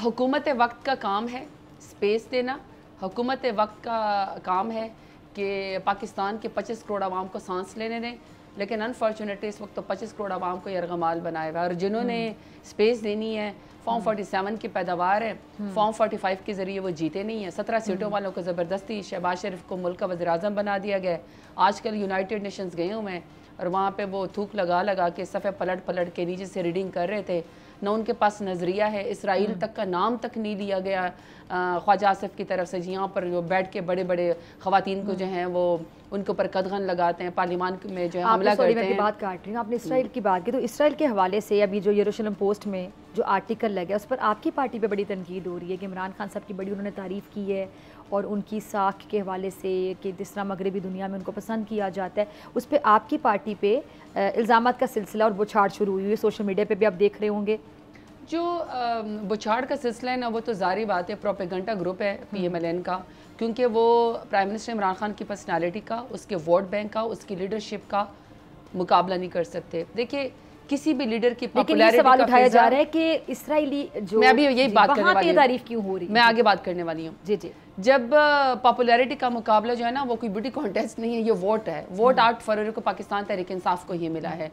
حکومت وقت کا کام ہے سپیس دینا, حکومت وقت کا کام ہے کہ پاکستان کے 25 کروڑ عوام کو سانس لینے دیں, لیکن انفارچونیٹلی اس وقت تو 25 کروڑ عوام کو یرغمال بنائے ہوا ہے. اور جنہوں نے سپیس دینی ہے, فارم 47 کی پیداوار ہے, فارم 45 کے ذریعے وہ جیتے نہیں ہیں. 17 سیٹوں والوں کو زبردستی شہباز شریف کو ملک کا وزیر اعظم بنا دیا گیا. آج کل یونائٹڈ نیشنز گئے ہوں میں, اور وہاں پہ وہ تھوک لگا کے صفحے پلٹ کے نیچے سے ریڈنگ کر رہے تھے. نہ ان کے پاس نظریہ ہے, اسرائیل تک کا نام تک نہیں لیا گیا خواجہ آصف کی طرف سے, یہاں پر جو بیٹھ کے بڑے بڑے خواتین کو جو ہیں وہ ان کے اوپر قدغن لگاتے ہیں, پارلیمان میں جو ہے حملہ کرتے ہیں. بات کاٹ رہی ہوں, آپ نے اسرائیل کی بات کی تو اسرائیل کے حوالے سے ابھی جو یروشلم پوسٹ میں جو آرٹیکل لگا اس پر آپ کی پارٹی پہ بڑی تنقید ہو رہی ہے کہ عمران خان صاحب کی بڑی انہوں نے تعریف کی ہے اور ان کی ساکھ کے حوالے سے کہ جس طرح مغربی دنیا میں ان کو پسند کیا جاتا ہے, اس پہ آپ کی پارٹی پہ الزامات کا سلسلہ اور بچھاڑ شروع ہوئی ہے. سوشل میڈیا پہ بھی آپ دیکھ رہے ہوں گے. جو بچھاڑ کا سلسلہ ہے نا وہ تو ظاہری بات ہے, پروپیگنڈا گروپ ہے PMLN کا, کیونکہ وہ پرائم منسٹر عمران خان کی پرسنالٹی کا, اس کے ووٹ بینک کا, اس کی لیڈرشپ کا مقابلہ نہیں کر سکتے. دیکھیے کسی بھی لیڈر کی پاپولیرٹی کا سوال اٹھایا جا رہا ہے کہ اسرائیلی جو میں ابھی یہی بات کرنے والی ہوں, تعریف کیوں ہو رہی ہے, میں آگے بات کرنے والی ہوں. جی جی. جب پاپولیرٹی کا مقابلہ جو ہے نا وہ کوئی بیوٹی کانٹیسٹ نہیں ہے, یہ ووٹ ہے. ووٹ 8 فروری کو پاکستان تحریک انصاف کو ہی ملا ہے.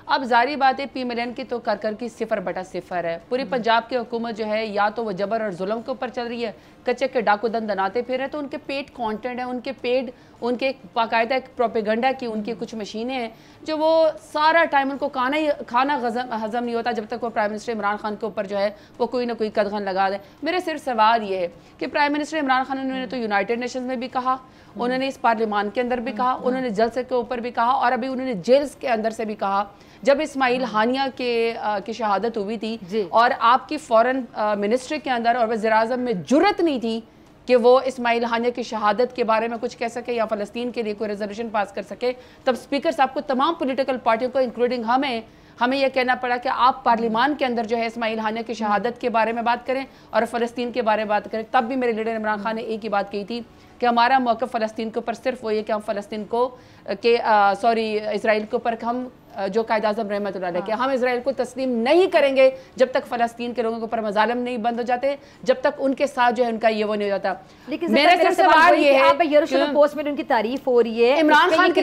اب ظاہری بات ہے PMLN کی تو کر کی 0/0 ہے. پوری پنجاب کی حکومت جو ہے یا تو وہ جبر اور ظلم کے اوپر چل رہی ہے, کچے کے ڈاکو دن دناتے پھر رہے, تو ان کے پیڈ کانٹینٹ ہے, ان کے پیڈ ان کے باقاعدہ ایک پروپیگنڈا کی ان کی کچھ مشینیں ہیں جو وہ سارا ٹائم ان کو کھانا ہضم نہیں ہوتا جب تک وہ پرائم منسٹر عمران خان کے اوپر جو ہے وہ کوئی نہ کوئی قدغن لگا دے. میرے صرف سوال یہ ہے کہ پرائم منسٹر عمران خان انہوں نے تو یونائٹڈ نیشنز میں بھی کہا, انہوں نے اس پارلیمان کے اندر بھی کہا, انہوں نے جلسے کے اوپر بھی کہا, اور ابھی انہوں نے جیلز کے اندر سے بھی کہا. جب اسماعیل ہانیہ کی شہادت ہوئی تھی اور آپ کی فورن منسٹری کے اندر اور وزیر اعظم میں جرت نہیں تھی کہ وہ اسماعیل ہانیہ کی شہادت کے بارے میں کچھ کہہ سکے یا فلسطین کے لیے کوئی ریزولوشن پاس کر سکے, تب اسپیکر صاحب کو تمام پولیٹیکل پارٹیوں کو انکلوڈنگ ہمیں یہ کہنا پڑا کہ آپ پارلیمان کے اندر جو ہے اسماعیل ہانیہ کی شہادت کے بارے میں بات کریں اور فلسطین کے بارے میں بات کریں. تب بھی میرے لیڈر عمران خان نے ایک ہی بات کہی تھی کہ ہمارا موقف فلسطین کے اوپر صرف وہ یہ کہ ہم فلسطین کو اسرائیل کے اوپر ہم جو قائد اعظم رحمت اللہ علیہ کہ ہم اسرائیل کو تسلیم نہیں کریں گے جب تک فلسطین کے لوگوں کے اوپر مظالم نہیں بند ہو جاتے, جب تک ان کے ساتھ جو ہے ان کا یہ وہ نہیں ہو جاتا. لیکن میرا سوال یہ ہے کہ یروشلم پوسٹ میں ان کی تعریف ہو رہی ہے, عمران خان کی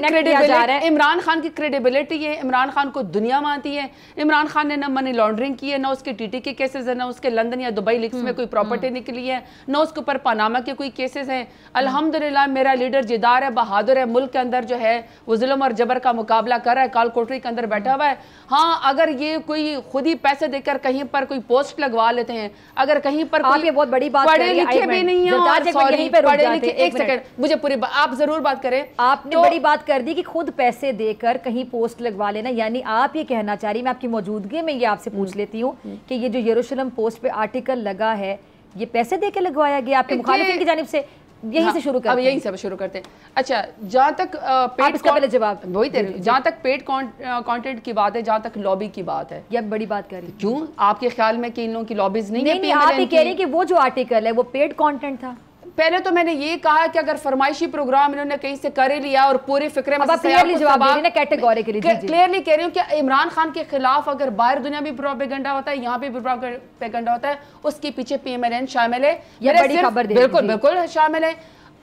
کریڈیبلٹی ہے, عمران خان کو دنیا مانتی ہے. عمران خان نے نہ منی لانڈرنگ کی ہے, نہ اس کے TT کے کیسز ہیں, نہ اس کے لندن یا دبئی لیکس میں کوئی پراپرٹی نکلی ہے, نہ اس کے اوپر پاناما کے کوئی کیسز ہیں. الحمدللہ میرا لیڈر جدار ہے, بہادر ہے, ملک کے اندر جو ہے وہ ظلم اور جبر کا مقابلہ کر رہا ہے. کال کوٹری کے اندر بیٹھا ہوا ہے. ہاں اگر یہ کوئی خود ہی پیسے دے کر کہیں پر کوئی پوسٹ لگوا لیتے ہیں, اگر کہیں پر آپ یہ بہت بڑی بات پڑھے لکھے بھی نہیں ہیں, پڑھے لکھے, ایک سیکنڈ مجھے پوری آپ ضرور بات کریں. آپ نے بڑی بات کر دی کہ خود پیسے دے کر کہیں پوسٹ لگوا لینا, یعنی آپ یہ کہنا چاہ رہی, میں آپ کی موجودگی میں یہ آپ سے پوچھ لیتی ہوں کہ یہ جو یروشلم پوسٹ پہ آرٹیکل لگا ہے یہ پیسے دے کے لگوایا گیا آپ کے مخالفین کی جانب سے؟ یہیں سے شروع کرتے ہیں. اب یہیں سے شروع کرتے ہیں. اچھا جہاں تک پیڈ پہلے جواب وہی جہاں تک پیڈ کانٹینٹ کی بات ہے, جہاں تک لابی کی بات ہے, یہ بڑی بات کر رہی ہیں. کیوں آپ کے خیال میں کہ ان لوگوں کی لابیز نہیں ہے؟ نہیں آپ یہ کہہ رہے ہیں کہ وہ جو آرٹیکل ہے وہ پیڈ کانٹینٹ تھا. پہلے تو میں نے یہ کہا کہ اگر فرمائشی پروگرام انہوں نے کہیں سے کر ہی لیا اور پورے فکرے میں کلیئرلی جواب دے رہی ہیں کیٹیگوریکلی. کلیئرلی کہہ رہی ہوں کہ عمران خان کے خلاف اگر باہر دنیا بھی پروپیگنڈا ہوتا ہے, یہاں بھی پروپیگنڈا ہوتا ہے, اس کے پیچھے پی ایم ایل این شامل ہے. یہ بڑی خبر دے رہی ہیں. بالکل بالکل شامل ہے.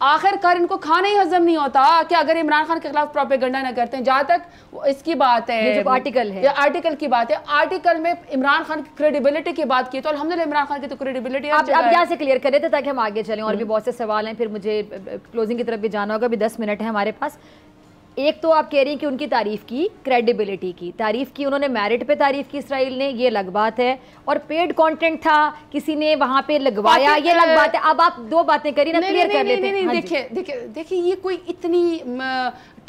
آخر کار ان کو کھانا ہی ہضم نہیں ہوتا کہ اگر عمران خان کے خلاف پروپیگنڈا نہ کرتے ہیں. جہاں تک اس کی بات ہے, آرٹیکل ہے, آرٹیکل کی بات ہے, آرٹیکل میں عمران خان کی کریڈیبلٹی کی بات کی تو الحمدللہ عمران خان کی تو کریڈیبلٹی اب یہاں سے کلیئر کر رہے تھے تاکہ ہم آگے چلیں, اور بھی بہت سے سوال ہیں, پھر مجھے کلوزنگ کی طرف بھی جانا ہوگا, ابھی 10 منٹ ہے ہمارے پاس. ایک تو آپ کہہ رہی ہیں کہ ان کی تعریف کی, کریڈیبلٹی کی تعریف کی, انہوں نے میرٹ پہ تعریف کی اسرائیل نے, یہ الگ بات ہے, اور پیڈ کانٹینٹ تھا کسی نے وہاں پہ لگوایا, یہ الگ بات ہے. اب آپ دو باتیں کری نا, کلیئر کر لیتے ہیں. دیکھیں یہ کوئی اتنی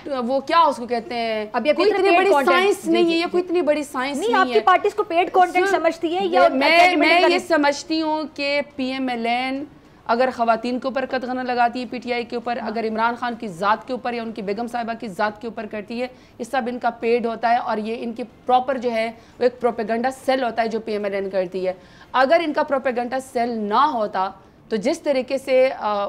وہ کیا اس کو کہتے ہیں, اب یہ کوئی اتنی بڑی سائنس نہیں ہے, یہ کوئی اتنی بڑی سائنس نہیں ہے. آپ کی پارٹی اس کو پیڈ کانٹینٹ سمجھتی ہے یا میں یہ سمجھتی ہوں کہ پی ایم ایل این اگر خواتین کے اوپر قدغنہ لگاتی ہے, پی ٹی آئی کے اوپر, اگر عمران خان کی ذات کے اوپر یا ان کی بیگم صاحبہ کی ذات کے اوپر کرتی ہے, یہ سب ان کا پیڈ ہوتا ہے, اور یہ ان کی پراپر جو ہے وہ ایک پروپیگنڈا سیل ہوتا ہے جو پی ایم ایل این کرتی ہے. اگر ان کا پروپیگنڈا سیل نہ ہوتا تو جس طریقے سے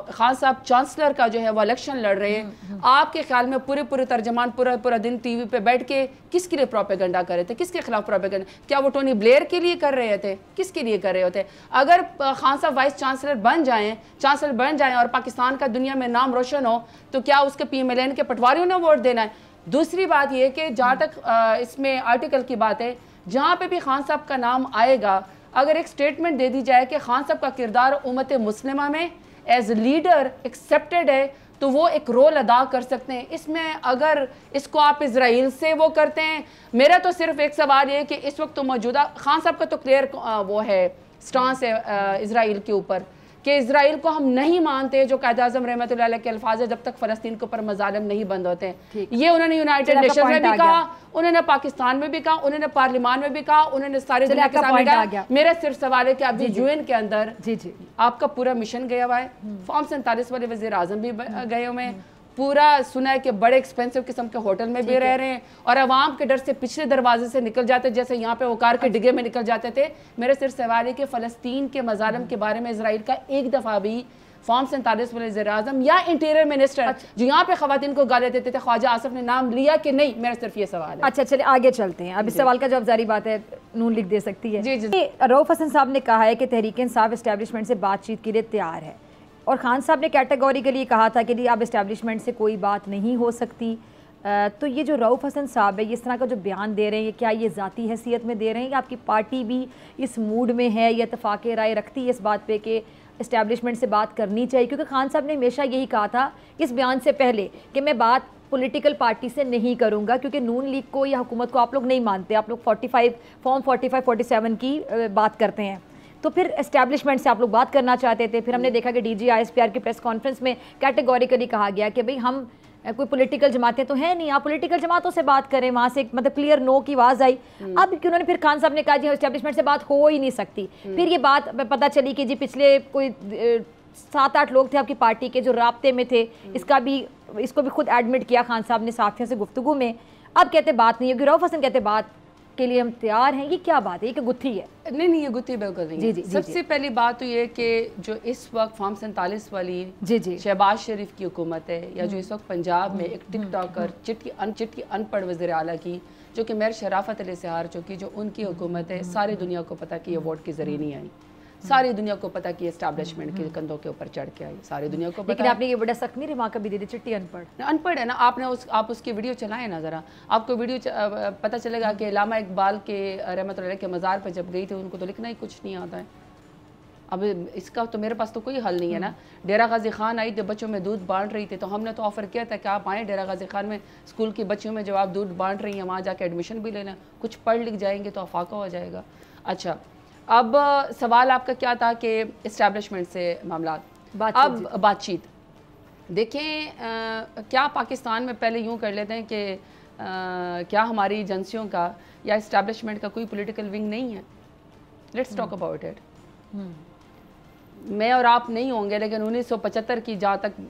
خان صاحب چانسلر کا جو ہے وہ الیکشن لڑ رہے ہیں, آپ کے خیال میں پورے ترجمان پورا دن ٹی وی پہ بیٹھ کے کس کے لیے پروپیگنڈا کر رہے تھے, کس کے خلاف پروپیگنڈا, کیا وہ ٹونی بلیئر کے لیے کر رہے تھے, کس کے لیے کر رہے ہوتے؟ اگر خان صاحب وائس چانسلر بن جائیں اور پاکستان کا دنیا میں نام روشن ہو تو کیا اس کے پی ایم ایل این کے پٹواریوں نے ووٹ دینا ہے؟ دوسری بات یہ کہ جہاں تک اس میں آرٹیکل کی بات ہے, جہاں پہ بھی خان صاحب کا نام آئے گا, اگر ایک سٹیٹمنٹ دے دی جائے کہ خان صاحب کا کردار امت مسلمہ میں ایز لیڈر ایکسیپٹڈ ہے تو وہ ایک رول ادا کر سکتے ہیں. اس میں اگر اس کو آپ اسرائیل سے وہ کرتے ہیں, میرا تو صرف ایک سوال یہ ہے کہ اس وقت تو موجودہ خان صاحب کا تو کلیئر وہ ہے سٹانس ہے اسرائیل کے اوپر کہ اسرائیل کو ہم نہیں مانتے, جو قائد اعظم رحمۃ اللہ علیہ کے الفاظ ہے, جب تک فلسطین کے اوپر مظالم نہیں بند ہوتے ہیں. یہ انہوں نے یونائٹڈ نیشنز میں بھی کہا, انہوں نے پاکستان میں بھی کہا, انہوں نے پارلیمان میں بھی کہا, انہوں نے سارے دنیا کے سامنے کہا. میرا صرف سوال ہے کہ اب یو این کے اندر آپ کا پورا مشن گیا ہوا ہے, فارم 47 والے وزیر اعظم بھی گئے ہوئے ہیں, پورا سنا ہے کہ بڑے ایکسپینسو قسم کے ہوٹل میں بھی رہ رہے ہیں, اور عوام کے ڈر سے پچھلے دروازے سے نکل جاتے جیسے یہاں پہ وقار کے ڈگے میں نکل جاتے تھے. میرا صرف سوال ہے کہ فلسطین کے مظالم کے بارے میں اسرائیل کا ایک دفعہ بھی فارم 47 والے وزیر اعظم یا انٹیریئر منسٹر جو یہاں پہ خواتین کو گالے دیتے تھے خواجہ آصف نے نام لیا کہ نہیں؟ میرا صرف یہ سوال ہے. اچھا چلے آگے چلتے ہیں. اب اس سوال کا جواب ظاہری بات ہے نون لکھ دے سکتی ہے. رؤف حسن صاحب نے کہا ہے کہ تحریک انصاف اسٹیبلشمنٹ سے بات چیت کے لیے تیار ہے, اور خان صاحب نے کیٹیگوری کے لیے کہا تھا کہ اب اسٹیبلشمنٹ سے کوئی بات نہیں ہو سکتی. تو یہ جو رؤف حسن صاحب ہے, اس طرح کا جو بیان دے رہے ہیں, کیا یہ ذاتی حیثیت میں دے رہے ہیں یا آپ کی پارٹی بھی اس موڈ میں ہے یا اتفاق رائے رکھتی ہے اس بات پہ کہ اسٹیبلشمنٹ سے بات کرنی چاہیے؟ کیونکہ خان صاحب نے ہمیشہ یہی کہا تھا اس بیان سے پہلے کہ میں بات پولیٹیکل پارٹی سے نہیں کروں گا, کیونکہ نون لیگ کو یا حکومت کو آپ لوگ نہیں مانتے, آپ لوگ 47 کی بات کرتے ہیں, تو پھر اسٹیبلشمنٹ سے آپ لوگ بات کرنا چاہتے تھے. پھر ہم نے دیکھا کہ D G I S P R کی پریس کانفرنس میں کیٹیگوریکلی کہا گیا کہ بھئی ہم کوئی پولیٹیکل جماعتیں تو ہیں نہیں, آپ پولیٹیکل جماعتوں سے بات کریں. وہاں سے مطلب کلیئر نو کی آواز آئی. اب انہوں نے پھر خان صاحب نے کہا جی اسٹیبلشمنٹ سے بات ہو ہی نہیں سکتی. پھر یہ بات پتہ چلی کہ جی پچھلے کوئی 7-8 لوگ تھے آپ کی پارٹی کے جو رابطے میں تھے, اس کو بھی خود ایڈمٹ کیا خان صاحب نے صحافیوں سے گفتگو میں. اب کہتے بات نہیں ہوگی, رؤف حسن کہتے بات کے لیے ہم تیار ہیں. یہ کیا بات ہے, یہ کہ گتھی ہے؟ نہیں یہ گتھی بالکل نہیں ہے. سب سے پہلی بات تو یہ کہ جو اس وقت فارم 47 والی شہباز شریف کی حکومت ہے, یا جو اس وقت پنجاب میں ایک ٹک ٹاکر چٹکی ان پڑھ وزیر اعلیٰ کی جو کہ میر شرافت علیہ سہار چوکی, جو ان کی حکومت ہے, ساری دنیا کو پتہ کہ یہ ووٹ کے ذریعے نہیں آئی, ساری دنیا کو پتہ کہ اسٹیبلشمنٹ کے کندھوں کے اوپر چڑھ کے آئی, ساری دنیا کو پتہ. لیکن آپ نے یہ بڑا سخت نہیں وہاں کبھی دے دی چٹی ان پڑھ ہے نا. آپ اس کی ویڈیو چلائیں نا ذرا, آپ کو ویڈیو پتہ چلے گا کہ علامہ اقبال کے رحمۃ اللہ کے مزار پہ جب گئی تھی ان کو تو لکھنا ہی کچھ نہیں آتا ہے. اب اس کا تو میرے پاس تو کوئی حل نہیں ہے نا. ڈیرہ غازی خان آئی جب بچوں میں دودھ بانٹ رہی تھی تو ہم نے تو آفر کیا تھا کہ آپ آئیں ڈیرہ غازی خان میں اسکول کی بچیوں میں جب آپ دودھ بانٹ رہی ہیں وہاں جا کے ایڈمیشن بھی لینا, کچھ پڑھ لکھ جائیں گے تو افاقہ ہو جائے گا. اچھا اب سوال آپ کا کیا تھا کہ اسٹیبلشمنٹ سے معاملات, اب بات چیت دیکھیں کیا پاکستان میں پہلے یوں کر لیتے ہیں کہ کیا ہماری ایجنسیوں کا یا اسٹیبلشمنٹ کا کوئی پولیٹیکل ونگ نہیں ہے. Let's talk about it. میں اور آپ نہیں ہوں گے لیکن 1975 کی جہاں تک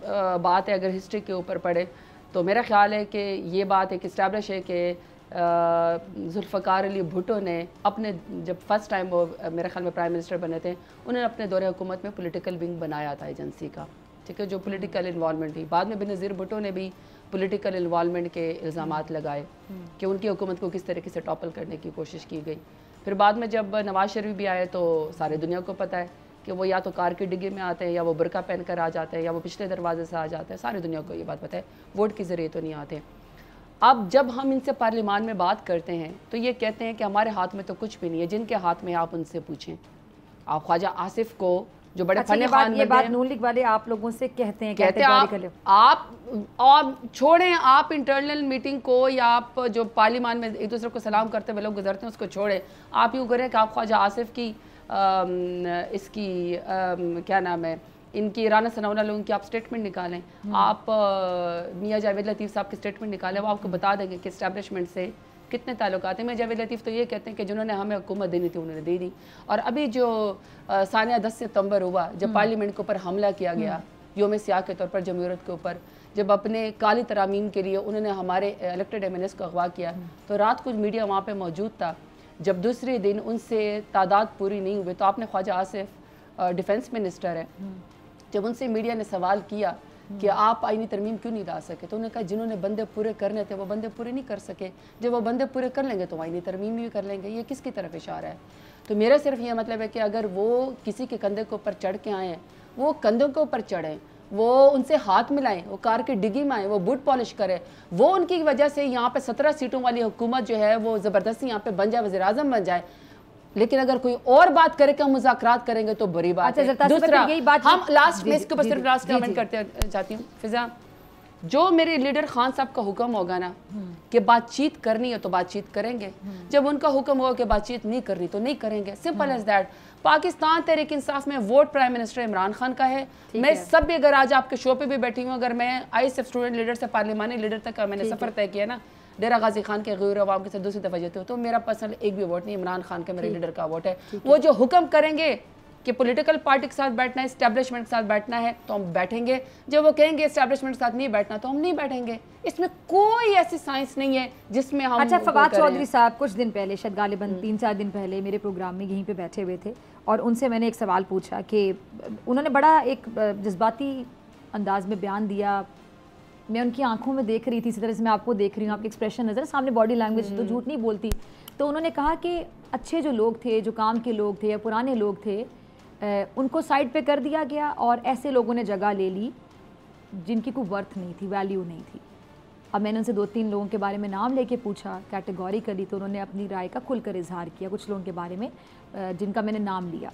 بات ہے اگر ہسٹری کے اوپر پڑھے تو میرا خیال ہے کہ یہ بات ایک اسٹیبلش ہے کہ ذوالفقار علی بھٹو نے اپنے جب فرسٹ ٹائم وہ میرے خیال میں پرائم منسٹر بنے تھے انہوں نے اپنے دور حکومت میں پولیٹیکل ونگ بنایا تھا ایجنسی کا, ٹھیک ہے, جو پولیٹیکل انوالومنٹ تھی. بعد میں بنظیر بھٹو نے بھی پولیٹیکل انوالومنٹ کے الزامات لگائے کہ ان کی حکومت کو کس طریقے سے ٹاپل کرنے کی کوشش کی گئی. پھر بعد میں جب نواز شریف بھی آئے تو سارے دنیا کو پتہ ہے کہ وہ یا تو کار کی ڈگی میں آتے ہیں یا وہ برقع پہن کر آ جاتے ہیں یا وہ پچھلے دروازے سے آ جاتے ہیں, ساری دنیا کو یہ بات پتہ ہے, ووٹ کے ذریعے تو نہیں آتے. اب جب ہم ان سے پارلیمان میں بات کرتے ہیں تو یہ کہتے ہیں کہ ہمارے ہاتھ میں تو کچھ بھی نہیں ہے, جن کے ہاتھ میں آپ ان سے پوچھیں. آپ خواجہ آصف کو جو بڑے فن خوان یہ بات نون لیگ والے آپ لوگوں سے کہتے ہیں آپ اور چھوڑیں, آپ انٹرنل میٹنگ کو یا آپ جو پارلیمان میں ایک دوسرے کو سلام کرتے ہوئے لوگ گزرتے ہیں اس کو چھوڑیں. آپ یوں کریں کہ آپ خواجہ آصف کی اس کی کیا نام ہے ان کی رانا ثناءاللہ لوگوں کی آپ سٹیٹمنٹ نکالیں, آپ میاں جاوید لطیف صاحب کی سٹیٹمنٹ نکالیں, وہ آپ کو بتا دیں گے کہ اسٹیبلشمنٹ سے کتنے تعلقات ہیں. میں جاوید لطیف تو یہ کہتے ہیں کہ جنہوں نے ہمیں حکومت دینی تھی انہوں نے دے دی. اور ابھی جو ثانیہ 10 ستمبر ہوا جب پارلیمنٹ کے اوپر حملہ کیا گیا یوم سیاہ کے طور پر جمہوریت کے اوپر, جب اپنے کالی ترامیم کے لیے انہوں نے ہمارے الیکٹڈ ایم این ایس کو اغوا کیا تو رات کچھ میڈیا وہاں پہ موجود تھا. جب دوسرے دن ان سے تعداد پوری نہیں ہوئی تو آپ نے خواجہ آصف ڈیفنس منسٹر ہے, جب ان سے میڈیا نے سوال کیا کہ آپ آئینی ترمیم کیوں نہیں لا سکے تو انہوں نے کہا جنہوں نے بندے پورے کرنے تھے وہ بندے پورے نہیں کر سکے, جب وہ بندے پورے کر لیں گے تو آئینی ترمیم بھی کر لیں گے. یہ کس کی طرف اشارہ ہے؟ تو میرا صرف یہ مطلب ہے کہ اگر وہ کسی کے کندھے کے اوپر چڑھ کے آئے ہیں وہ کندھوں کے اوپر چڑھیں, وہ ان سے ہاتھ ملائیں, وہ کار کی ڈگی میں آئیں, وہ بوٹ پالش کریں, وہ ان کی وجہ سے یہاں پہ 17 سیٹوں والی حکومت جو ہے وہ زبردستی یہاں پہ بن جائے, وزیر اعظم بن جائے. لیکن اگر کوئی اور بات کرے کہ ہم مذاکرات کریں گے تو بری بات ہے. دوسرا ہم لاسٹ میں اس کے اوپر صرف لاسٹ کامنٹ کرتے چاہتی ہوں فضا, جو میرے لیڈر خان صاحب کا حکم ہوگا نا کہ بات چیت کرنی ہے تو بات چیت کریں گے, جب ان کا حکم ہوگا کہ بات چیت نہیں کرنی تو نہیں کریں گے, simple as that. Pakistan Tehreek Insaf میں vote prime minister Imran Khan کا ہے. میں سب بھی اگر آج آپ کے شو پہ بھی بیٹھی ہوں, اگر میں I S F student leader سے پارلیمانی لیڈر تک کا میں نے سفر طے کیا نا ڈیرہ غازی خان کے غیر عوام کے ساتھ دوسری دفعہ جاتے ہو تو میرا پرسنل ایک بھی ووٹ نہیں, عمران خان کا میرے لیڈر کا ووٹ ہے. وہ جو حکم کریں گے کہ پولیٹیکل پارٹی کے ساتھ بیٹھنا ہے, اسٹیبلشمنٹ کے ساتھ بیٹھنا ہے تو ہم بیٹھیں گے, جب وہ کہیں گے اسٹیبلشمنٹ کے ساتھ نہیں بیٹھنا تو ہم نہیں بیٹھیں گے. اس میں کوئی ایسی سائنس نہیں ہے جس میں ہم. اچھا, فواد چودھری صاحب کچھ دن پہلے, شاید غالباً 3-4 دن پہلے میرے پروگرام میں یہیں پہ بیٹھے ہوئے تھے اور ان سے میں نے ایک سوال پوچھا کہ انہوں نے بڑا ایک جذباتی انداز میں بیان دیا. میں ان کی آنکھوں میں دیکھ رہی تھی, اسی طرح سے میں آپ کو دیکھ رہی ہوں, آپ کے ایکسپریشن نظر سامنے, باڈی لینگویج تو جھوٹ نہیں بولتی. تو انہوں نے کہا کہ اچھے جو لوگ تھے, جو کام کے لوگ تھے یا پرانے لوگ تھے, ان کو سائڈ پہ کر دیا گیا اور ایسے لوگوں نے جگہ لے لی جن کی کوئی ورتھ نہیں تھی, ویلیو نہیں تھی. اب میں نے ان سے 2-3 لوگوں کے بارے میں نام لے کے پوچھا کیٹیگوریکلی, تو انہوں نے اپنی رائے کا کھل کر اظہار کیا. کچھ لوگوں کے بارے میں جن کا میں نے نام لیا,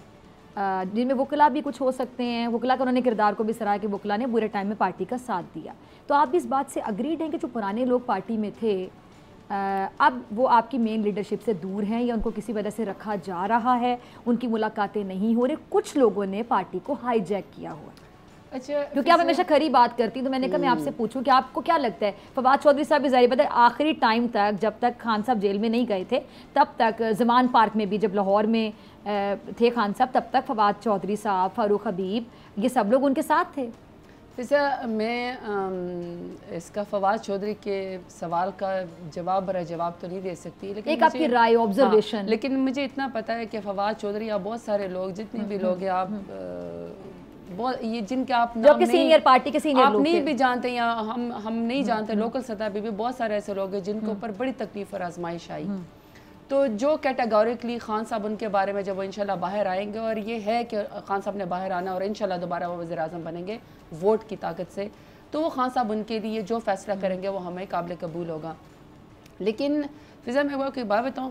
جن میں وکلا بھی کچھ ہو سکتے ہیں, وکلا کا انہوں نے کردار کو بھی سراہا کہ وکلا نے برے ٹائم میں پارٹی کا ساتھ دیا. تو آپ بھی اس بات سے اگریڈ ہیں کہ جو پرانے لوگ پارٹی میں تھے اب وہ آپ کی مین لیڈرشپ سے دور ہیں یا ان کو کسی وجہ سے رکھا جا رہا ہے, ان کی ملاقاتیں نہیں ہو رہی, کچھ لوگوں نے پارٹی کو ہائی جیک کیا ہوا؟ اچھا, کیونکہ آپ ہمیشہ کھری بات کرتی ہیں تو میں نے کہا میں آپ سے پوچھوں کہ آپ کو کیا لگتا ہے. فواد چودھری صاحب بھی ظاہر بات ہے آخری ٹائم تک جب تک خان صاحب جیل میں نہیں گئے تھے تب تک, زمان پارک میں بھی جب لاہور میں تھے خان صاحب تب تک فواد چودھری صاحب, فاروق حبیب, یہ سب لوگ ان کے ساتھ تھے. فضا, میں اس کا فواد چودھری کے سوال کا جواب تو نہیں دے سکتی, لیکن ایک آپ کی رائے, آبزرویشن. لیکن مجھے اتنا پتا ہے کہ فواد چودھری یا بہت سارے لوگ, جتنے بھی لوگ ہیں, آپ یہ جن کے آپ نام سینئر پارٹی کے سینئر آپ نہیں بھی جانتے یا ہم نہیں جانتے, لوکل سطح پہ بھی بہت سارے ایسے لوگ ہیں جن کے اوپر بڑی تکلیف اور آزمائش آئی. تو جو کیٹیگوریکلی خان صاحب ان کے بارے میں جب وہ انشاءاللہ باہر آئیں گے, اور یہ ہے کہ خان صاحب نے باہر آنا اور انشاءاللہ دوبارہ وہ وزیر اعظم بنیں گے ووٹ کی طاقت سے, تو وہ خان صاحب ان کے لیے جو فیصلہ کریں گے وہ ہمیں قابل قبول ہوگا. لیکن فضا, میں وہ کوئی بات بتاؤں,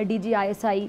DG ISI